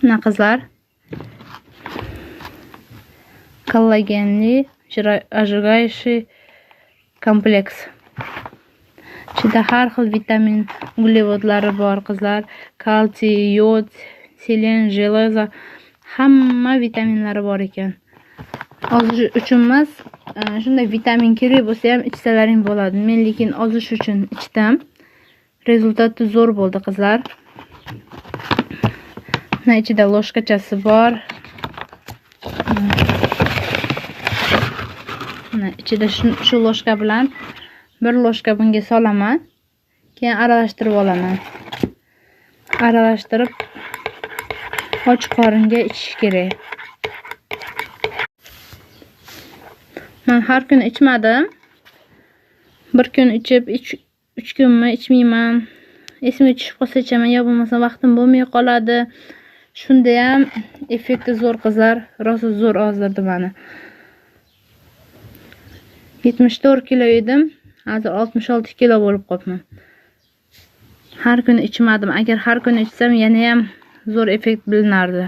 Mana qizlar. Kollagenli ajraющий kompleks. Ichida har xil vitamin, uglevodlari bor qizlar. Kalsiy, yod, selen, железо, hamma vitaminlari bor ekan. Ozish uchun emas, shunday vitamin kerak bo'lsa ham ichsalaring bo'ladi. Men lekin ozish uchun ichdim. Rezultati zo'r bo'ldi qizlar. Mana ichida loshkachasi bor. Mana ichida shu loshka bilan bir loshka bunga solaman. Keyin aralashtirib olaman. Aralashtirib och qoringa ichish kerak. Men har kuni ichmadim. Bir kun ichib, 3 kunmi ichmayman. Esimga tushib qolsa ichaman, yo bo'lmasa vaqtim bo'lmay qoladi. Shunda ham effekti zo'r qizlar, rosa zo'r ozdirdi meni. 74 kilo edim, hozir 66 kilo bo'lib qolibman. Har kuni ichmadim. Agar har kuni ichsam, yana ham zo'r effekt bilinardi.